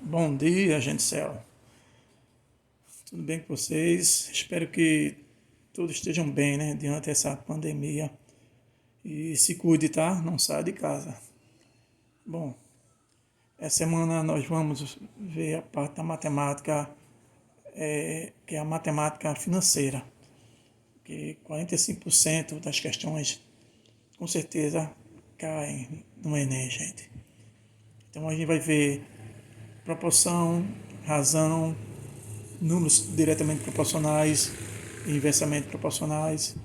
Bom dia, gente do céu. Tudo bem com vocês? Espero que todos estejam bem, né, diante dessa pandemia. E se cuide, tá? Não saia de casa. Bom, essa semana nós vamos ver a parte da matemática, que é a matemática financeira. Que 45% das questões, com certeza, caem no Enem, gente. Então a gente vai ver proporção, razão, números diretamente proporcionais, inversamente proporcionais,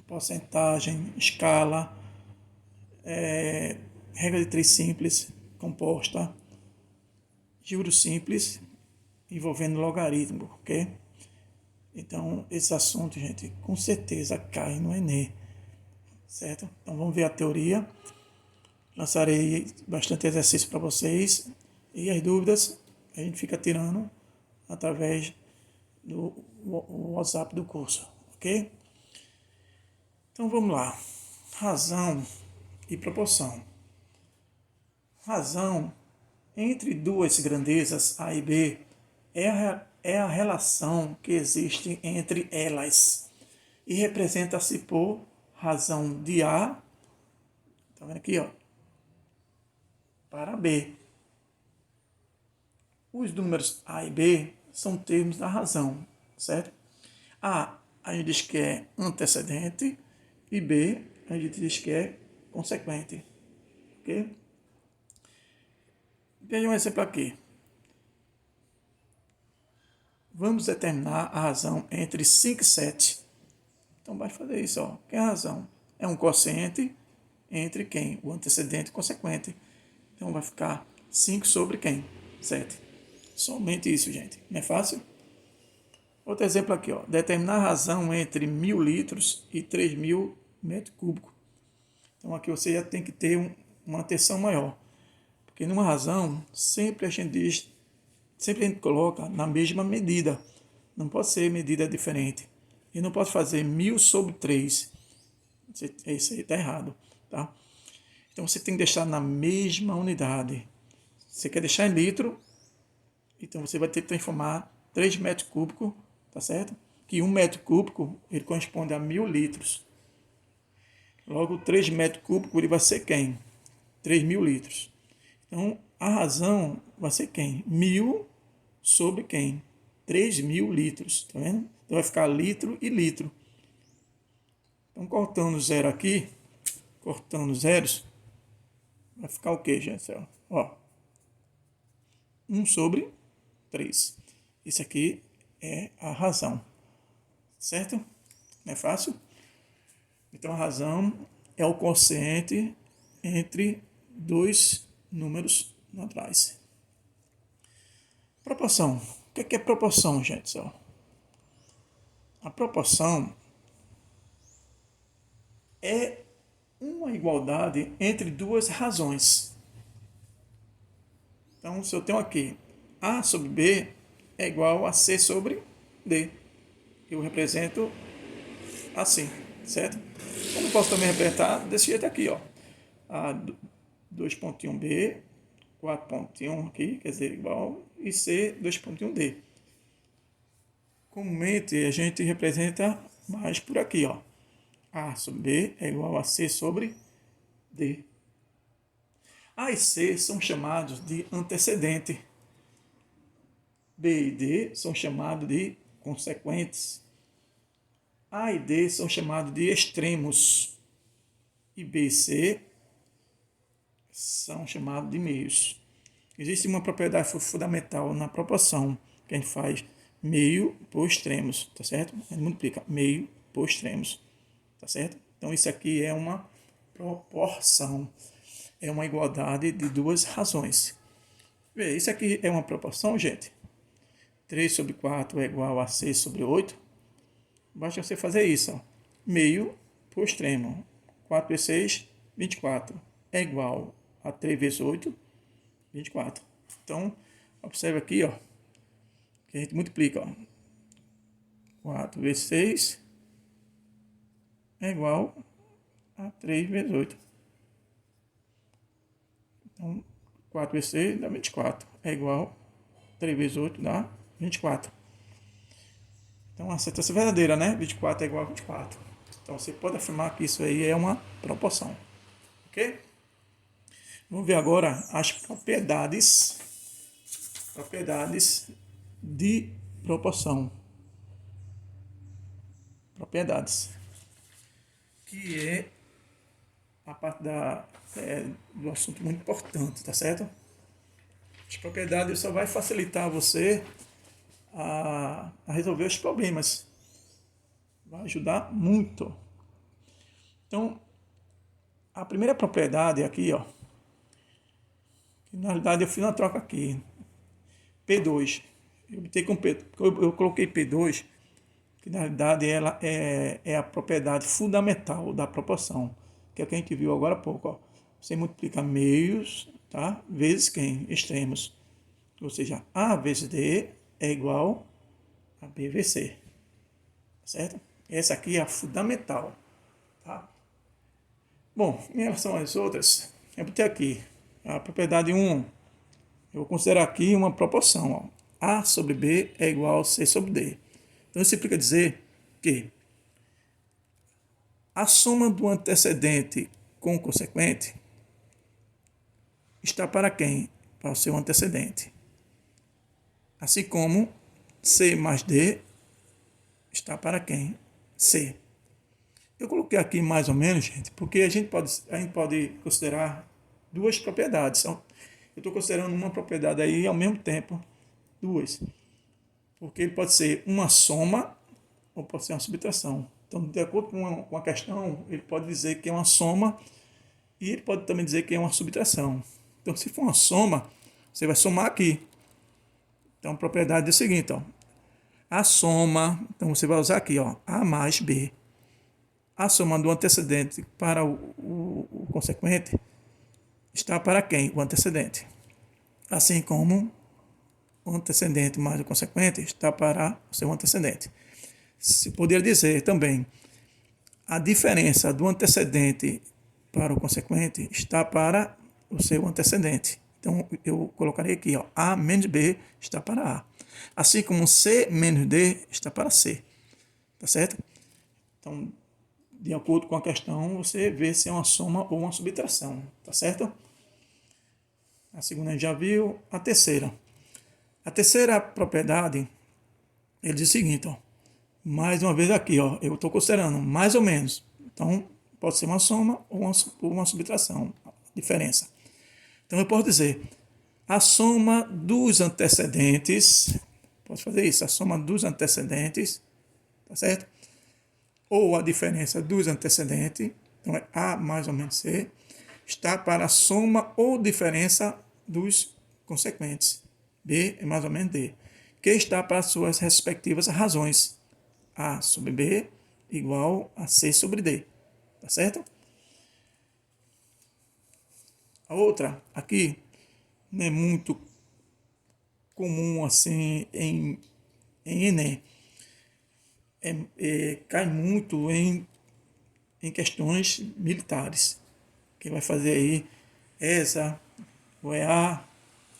porcentagem, escala, regra de três simples, composta, juros simples, envolvendo logaritmo, ok? Então, esses assuntos, gente, com certeza caem no Enem, certo? Então, vamos ver a teoria. Lançarei bastante exercício para vocês e as dúvidas a gente fica tirando através do WhatsApp do curso, ok? Então vamos lá. Razão e proporção. Razão entre duas grandezas A e B é a relação que existe entre elas e representa-se por razão de A, tá vendo aqui, ó, para B. Os números A e B são termos da razão, certo? A gente diz que é antecedente e B a gente diz que é consequente, ok? Veja um exemplo aqui. Vamos determinar a razão entre 5 e 7. Então, vai fazer isso. Ó. Quem é a razão? É um quociente entre quem? O antecedente e o consequente. Então, vai ficar 5 sobre quem? 7. Somente isso, gente. Não é fácil? Outro exemplo aqui. Ó. Determinar a razão entre 1.000 litros e 3.000 metros cúbicos. Então, aqui você já tem que ter uma atenção maior. Porque numa razão, sempre a gente coloca na mesma medida. Não pode ser medida diferente. E não pode fazer 1.000 sobre 3. Isso aí está errado. Tá? Então você tem que deixar na mesma unidade. Você quer deixar em litro, então você vai ter que transformar 3 metros cúbicos, tá certo? Que 1 metro cúbico ele corresponde a 1.000 litros. Logo, 3 metros cúbicos ele vai ser quem? 3.000 litros. Então, a razão vai ser quem? 1.000 sobre quem? 3.000 litros, tá vendo? Então vai ficar litro e litro. Então, cortando zero aqui, cortando zeros, vai ficar o que, gente? Ó, 1 sobre 3. Isso aqui é a razão, certo? Não é fácil? Então, a razão é o quociente entre dois números naturais. Proporção. O que é proporção, gente? A proporção é uma igualdade entre duas razões. Então, se eu tenho aqui A sobre B é igual a C sobre D. Eu represento assim, certo? Como posso também representar desse jeito aqui, ó. A 2.1B, 4.1 aqui, quer dizer, igual, e C 2.1D. Comumente a gente representa mais por aqui, ó. A sobre B é igual a C sobre D. A e C são chamados de antecedente. B e D são chamados de consequentes. A e D são chamados de extremos. E B e C são chamados de meios. Existe uma propriedade fundamental na proporção, que a gente faz meio por extremos, tá certo? A gente multiplica meio por extremos, tá certo? Então isso aqui é uma proporção, é uma igualdade de duas razões. Vê, isso aqui é uma proporção, gente. 3 sobre 4 é igual a 6 sobre 8. Basta você fazer isso, ó. Meio por extremo. 4 vezes 6, 24. É igual a 3 vezes 8, 24. Então, observe aqui, ó, que a gente multiplica, ó. 4 vezes 6 é igual a 3 vezes 8. Então, 4 vezes 6 dá 24. É igual 3 vezes 8 dá 24. Então, a sentença verdadeira, né? 24 é igual a 24. Então, você pode afirmar que isso aí é uma proporção. Ok? Vamos ver agora as propriedades de proporção. Propriedades. Que é a parte do assunto muito importante, tá certo? As propriedades só vai facilitar você a resolver os problemas. Vai ajudar muito. Então, a primeira propriedade aqui, ó, que na realidade eu fiz uma troca aqui. P2. Eu coloquei P2, que na realidade ela é a propriedade fundamental da proporção, que é o que a gente viu agora há pouco. Ó. Você multiplica meios, tá? Vezes quem? Extremos. Ou seja, A vezes D é igual a B vezes C. Certo? Essa aqui é a fundamental. Tá? Bom, em relação às outras, eu botei aqui a propriedade 1. Eu vou considerar aqui uma proporção. Ó. A sobre B é igual a C sobre D. Então, isso implica dizer que a soma do antecedente com o consequente está para quem? Para o seu antecedente. Assim como C mais D está para quem? C. Eu coloquei aqui mais ou menos, gente, porque a gente pode considerar duas propriedades. Eu estou considerando uma propriedade aí ao mesmo tempo, duas. Porque ele pode ser uma soma ou pode ser uma subtração. Então, de acordo com a questão, ele pode dizer que é uma soma e ele pode também dizer que é uma subtração. Então, se for uma soma, você vai somar aqui. Então, a propriedade é o seguinte, ó. A soma, então você vai usar aqui, ó, A mais B. A soma do antecedente para o consequente está para quem? O antecedente. Assim como o antecedente mais o consequente está para o seu antecedente. Se poderia dizer também, a diferença do antecedente para o consequente está para o seu antecedente. Então, eu colocarei aqui, ó, A menos B está para A. Assim como C menos D está para C. Tá certo? Então, de acordo com a questão, você vê se é uma soma ou uma subtração. Tá certo? A segunda a gente já viu. A terceira. A terceira propriedade, ele diz o seguinte, ó. Mais uma vez aqui, ó, eu estou considerando mais ou menos. Então, pode ser uma soma ou uma subtração. Diferença. Então, eu posso dizer a soma dos antecedentes. Posso fazer isso, a soma dos antecedentes. Tá certo? Ou a diferença dos antecedentes. Então, é A mais ou menos C. Está para a soma ou diferença dos consequentes. B é mais ou menos D. Que está para as suas respectivas razões. A sobre B igual a C sobre D. Tá certo? A outra aqui não é muito comum assim em Enem. Cai muito em questões militares. Quem vai fazer aí ESA, UEA,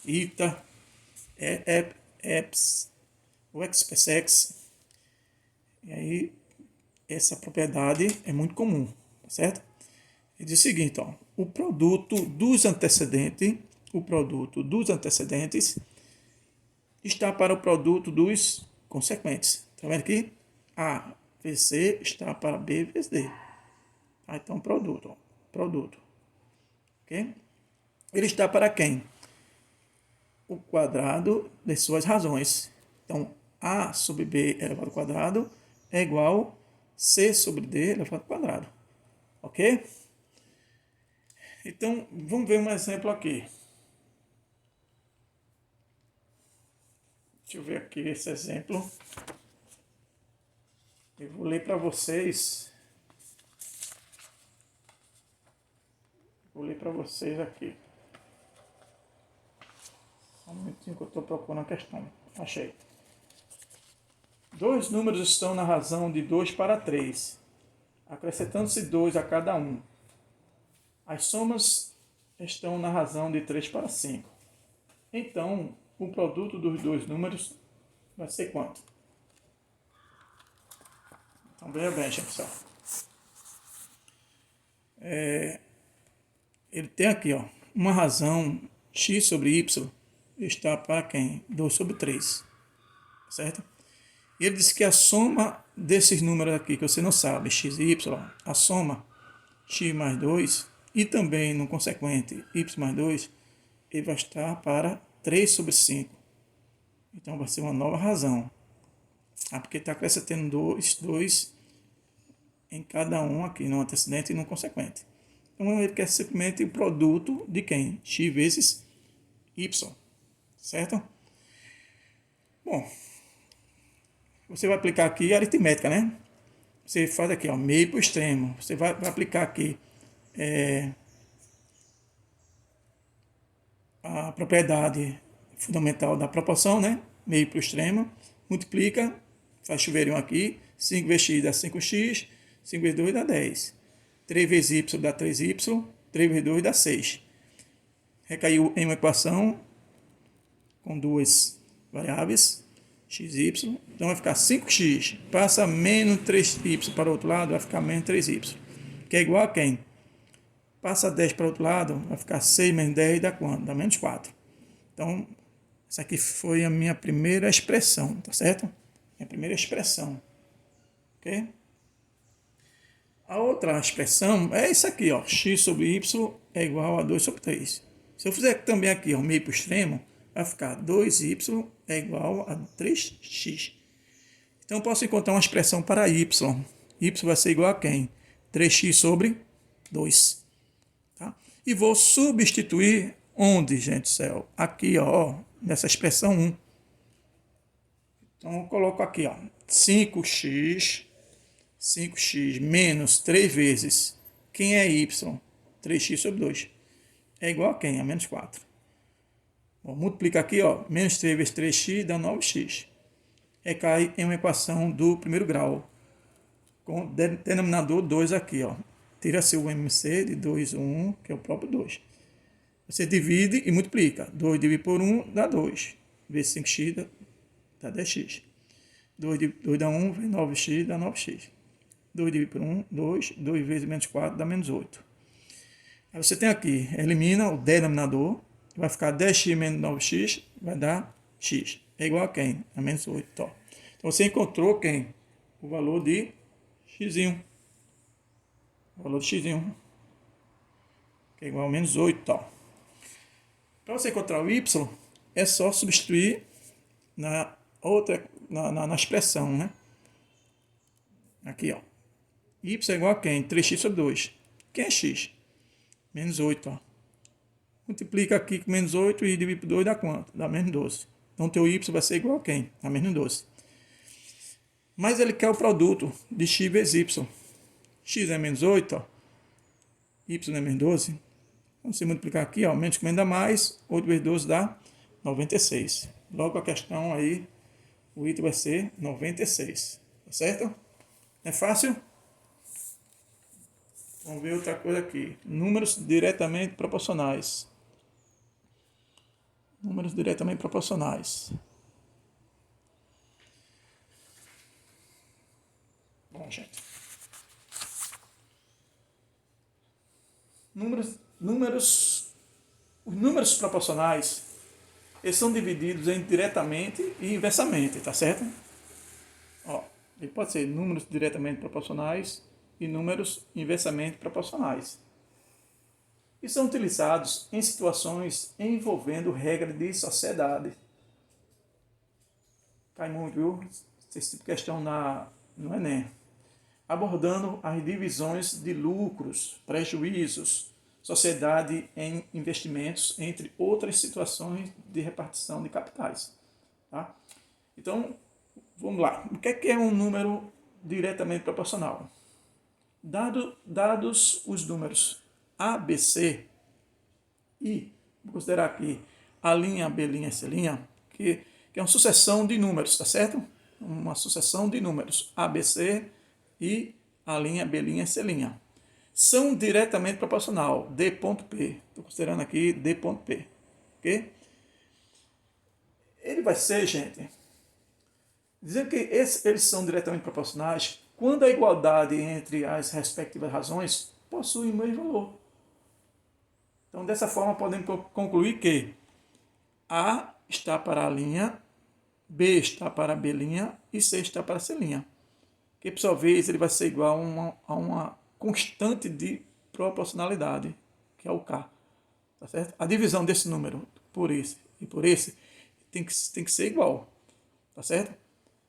ITA, EPS, o XPSEX. E aí, essa propriedade é muito comum, tá certo? Ele diz o seguinte, ó, o produto dos antecedentes está para o produto dos consequentes. Tá vendo aqui? A vezes C está para B vezes D. Então, produto. Ok? Ele está para quem? O quadrado de suas razões. Então, A sobre B elevado ao quadrado é igual a C sobre D elevado ao quadrado. Ok? Então, vamos ver um exemplo aqui. Deixa eu ver aqui esse exemplo. Eu vou ler para vocês. Vou ler para vocês aqui. Só um minutinho que eu estou procurando a questão. Achei. Dois números estão na razão de 2 para 3, acrescentando-se 2 a cada um. As somas estão na razão de 3 para 5. Então, o produto dos dois números vai ser quanto? Então, veja bem, gente, pessoal. Ele tem aqui, ó, uma razão x sobre y está para quem? 2 sobre 3, certo? E ele diz que a soma desses números aqui, que você não sabe, x e y, a soma x mais 2 e também no consequente y mais 2, ele vai estar para 3 sobre 5. Então vai ser uma nova razão. Porque está acrescentando 2 em cada um aqui, no antecedente e no consequente. Então ele quer simplesmente o produto de quem? X vezes y, certo? Bom, você vai aplicar aqui a aritmética, né? Você faz aqui, ó, meio para o extremo. Você vai aplicar aqui a propriedade fundamental da proporção, né? Meio para o extremo. Multiplica, faz chuveirinho aqui. 5 vezes x dá 5x. 5 vezes 2 dá 10. 3 vezes y dá 3y. 3 vezes 2 dá 6. Recaiu em uma equação com duas variáveis, x e y. Então vai ficar 5x. Passa menos 3y para o outro lado, vai ficar menos 3y. Que é igual a quem? Passa 10 para o outro lado, vai ficar 6 menos 10 dá quanto? Dá menos 4. Então, essa aqui foi a minha primeira expressão, tá certo? Minha primeira expressão. Ok? A outra expressão é isso aqui, ó. X sobre y é igual a 2 sobre 3. Se eu fizer também aqui, ó, meio para o extremo, vai ficar 2y é igual a 3x. Então, eu posso encontrar uma expressão para y. Y vai ser igual a quem? 3x sobre 2. Tá? E vou substituir onde, gente do céu? Aqui, ó, nessa expressão 1. Então, eu coloco aqui, ó, 5x menos 3 vezes, quem é y? 3x sobre 2. É igual a quem? A menos 4. Bom, multiplica aqui, ó, menos 3 vezes 3x dá 9x. Recai em uma equação do primeiro grau, com denominador 2 aqui, ó. Tira-se o MC de 2, 1, que é o próprio 2. Você divide e multiplica. 2 dividido por 1 dá 2. Vezes 5x dá 10x. 2 dá 1, vem 9x dá 9x. 2 dividido por 1, 2. 2 vezes menos 4 dá menos 8. Aí você tem aqui, elimina o denominador. Vai ficar 10x menos 9x, vai dar x. É igual a quem? A menos 8. Então você encontrou quem? O valor de x. O valor de x, que é igual a menos 8. Para você encontrar o y, é só substituir na expressão, né? Aqui, ó. Y é igual a quem? 3x sobre 2. Quem é x? Menos 8, ó. Multiplica aqui com menos 8 e divide por 2 dá quanto? Dá menos 12. Então, teu y vai ser igual a quem? A menos 12. Mas ele quer o produto de x vezes y. X é menos 8, ó. Y é menos 12. Então, se multiplicar aqui, ó, menos que menos dá mais, 8 vezes 12 dá 96. Logo a questão aí, o item vai ser 96. Tá certo? É fácil? Vamos ver outra coisa aqui. Números diretamente proporcionais. Números diretamente proporcionais. Bom, gente. Os números proporcionais, eles são divididos em diretamente e inversamente, tá certo? Ó, ele pode ser números diretamente proporcionais e números inversamente proporcionais. E são utilizados em situações envolvendo regras de sociedade. Cai muito, viu? Esse tipo de questão no Enem. Abordando as divisões de lucros, prejuízos, sociedade em investimentos, entre outras situações de repartição de capitais. Tá? Então, vamos lá. O que é um número diretamente proporcional? Dados os números A, B, C e, vou considerar aqui a linha, B', C', que é uma sucessão de números, tá certo? Uma sucessão de números A, B, C e a linha, B', C'. são diretamente proporcional, D ponto P. Estou considerando aqui D ponto P. Ok? Ele vai ser, gente, dizendo que eles são diretamente proporcionais quando a igualdade entre as respectivas razões possui o mesmo valor. Então, dessa forma, podemos concluir que A está para a linha, B está para a B' e C está para a C'. Que, por sua vez, ele vai ser igual a uma constante de proporcionalidade, que é o K. Tá certo? A divisão desse número por esse e por esse tem que ser igual. Tá certo?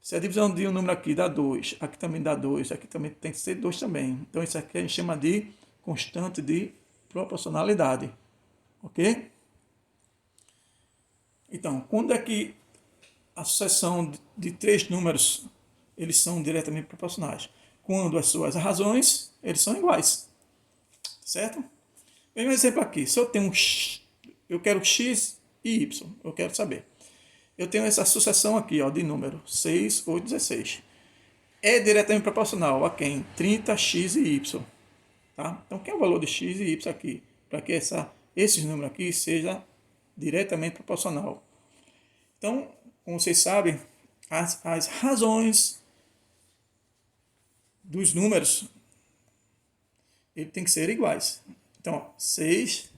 Se a divisão de um número aqui dá 2, aqui também dá 2, aqui também tem que ser 2 também. Então, isso aqui a gente chama de constante de proporcionalidade. Ok? Então, quando é que a sucessão de três números eles são diretamente proporcionais? Quando as suas razões eles são iguais. Certo? Vem um exemplo aqui. Se eu tenho eu quero x e y, eu quero saber. Eu tenho essa sucessão aqui, ó, de número 6, 8, 16. É diretamente proporcional a quem? 30, x e y. Tá? Então, quem é o valor de x e y aqui? Para que esses números aqui seja diretamente proporcional. Então, como vocês sabem, as razões dos números ele tem que ser iguais. Então, ó, 6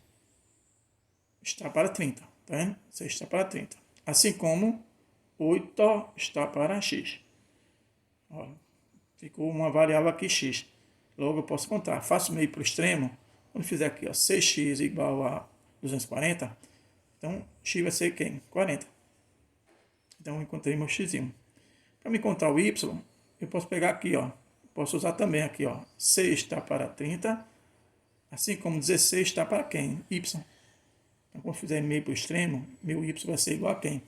está para 30. Tá vendo? 6 está para 30. Assim como 8 está para x. Ó, ficou uma variável aqui, x. Logo eu posso contar. Faço meio para o extremo. Quando fizer aqui, ó, 6x igual a 240, então x vai ser quem? 40. Então eu encontrei meu x. Para me encontrar o y, eu posso pegar aqui, ó. Posso usar também aqui, ó. 6 está para 30, assim como 16 está para quem? Y. Então, quando fizer meio para o extremo, meu y vai ser igual a quem?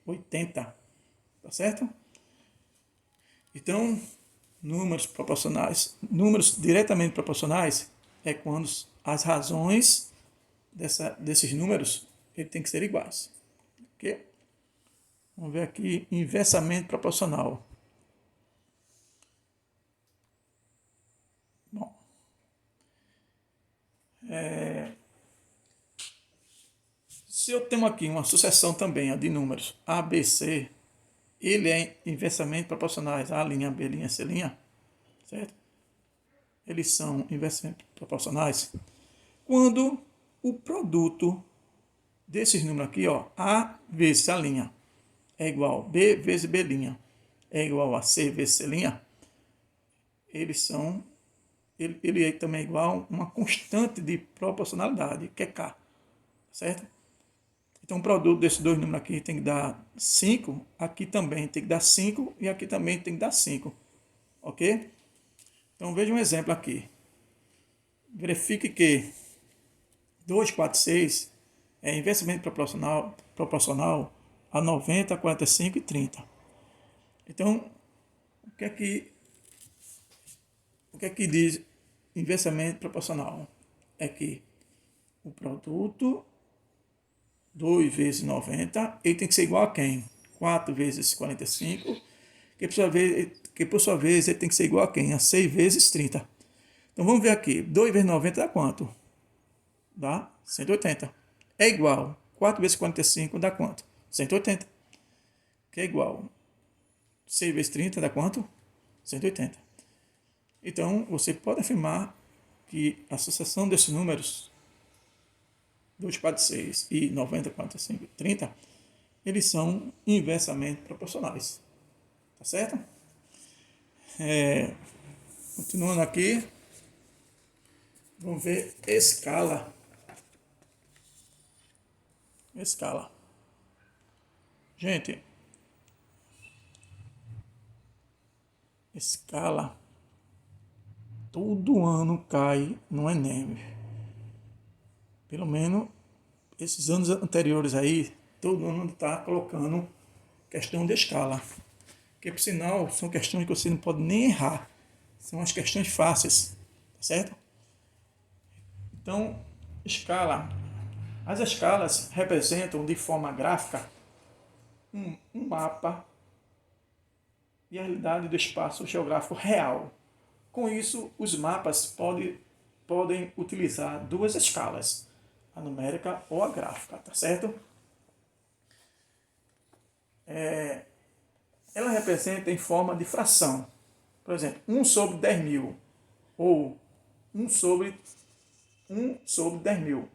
80. Tá certo? Então, números proporcionais, números diretamente proporcionais é quando as razões desses números ele tem que ser iguais. Ok? Vamos ver aqui, inversamente proporcional. Bom, se eu tenho aqui uma sucessão também ó, de números A, B, C, ele é inversamente proporcionais a linha, B, linha, C, linha, certo? Eles são inversamente proporcionais quando o produto desses números aqui, ó, A vezes a linha, é igual a B vezes B', é igual a C vezes C', ele é também igual a uma constante de proporcionalidade, que é K, certo? Então, o produto desses dois números aqui tem que dar 5, aqui também tem que dar 5 e aqui também tem que dar 5, ok? Então, veja um exemplo aqui. Verifique que 2, 4, 6 é inversamente proporcional a 90, 45 e 30. Então, o que é que diz inversamente proporcional? É que o produto 2 vezes 90, ele tem que ser igual a quem? 4 vezes 45, que por sua vez ele tem que ser igual a quem? A 6 vezes 30. Então vamos ver aqui, 2 vezes 90 dá quanto? Dá 180. É igual, 4 vezes 45 dá quanto? 180. Que é igual, 6 vezes 30 dá quanto? 180. Então, você pode afirmar que a associação desses números, 2, 4, 6 e 90, 45 e 30, eles são inversamente proporcionais. Tá certo? Continuando aqui, vamos ver escala. Escala. Gente, escala todo ano cai no Enem. Pelo menos esses anos anteriores aí, todo ano está colocando questão de escala. Que por sinal são questões que você não pode nem errar. São as questões fáceis, tá certo? Então, escala. As escalas representam de forma gráfica um mapa e a realidade do espaço geográfico real. Com isso, os mapas podem podem utilizar duas escalas, a numérica ou a gráfica, tá certo? Ela representa em forma de fração. Por exemplo, 1 sobre 10 mil, ou 1 sobre 10 mil,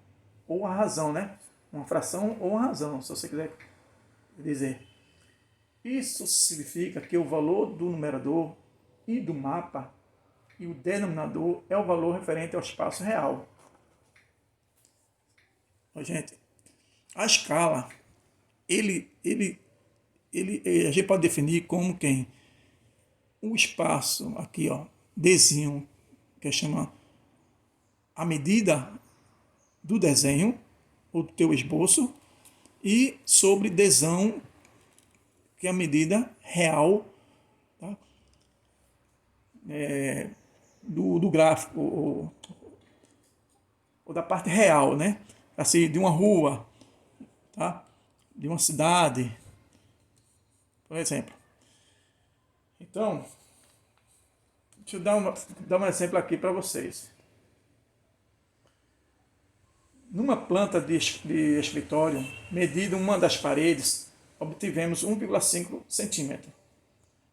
ou a razão, né? Uma fração ou uma razão, se você quiser dizer. Isso significa que o valor do numerador e do mapa e o denominador é o valor referente ao espaço real. Gente, a escala, a gente pode definir como quem? O espaço aqui, ó, Dzinho, que chama a medida do desenho, ou do teu esboço, e sobre Dzão, que é a medida real, tá? Do gráfico, ou da parte real, né? Assim, de uma rua, tá? De uma cidade, por exemplo. Então, deixa eu dar um exemplo aqui para vocês. Numa planta de escritório, medida uma das paredes, obtivemos 1,5 centímetro.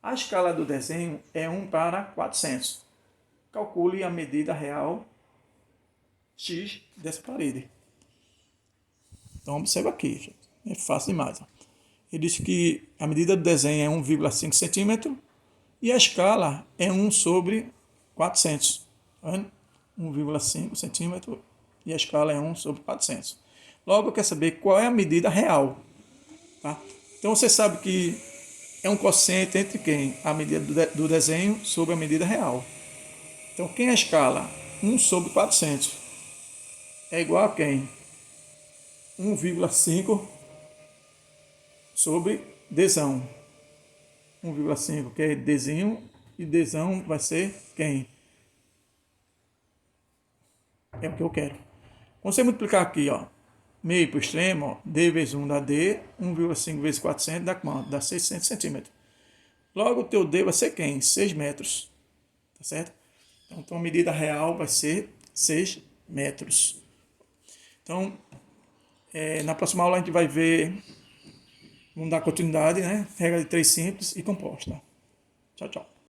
A escala do desenho é 1 para 400. Calcule a medida real X dessa parede. Então, observa aqui, gente. É fácil demais. Ele diz que a medida do desenho é 1,5 centímetro e a escala é 1 sobre 400. 1,5 centímetro e a escala é 1 sobre 400. Logo, quer saber qual é a medida real. Tá? Então, você sabe que é um quociente entre quem? A medida do desenho sobre a medida real. Então, quem é a escala? 1 sobre 400 é igual a quem? 1,5 sobre Dzão. 1,5 que é Dzinho e Dzão vai ser quem? É o que eu quero. Quando você multiplicar aqui, ó, meio para o extremo, ó, D vezes 1 dá D, 1,5 vezes 400 dá quanto? Dá 600 centímetros. Logo, o teu D vai ser quem? 6 metros. Tá certo? Então, a medida real vai ser 6 metros. Então, na próxima aula a gente vai ver, vamos dar continuidade, né? Regra de 3 simples e composta. Tchau, tchau.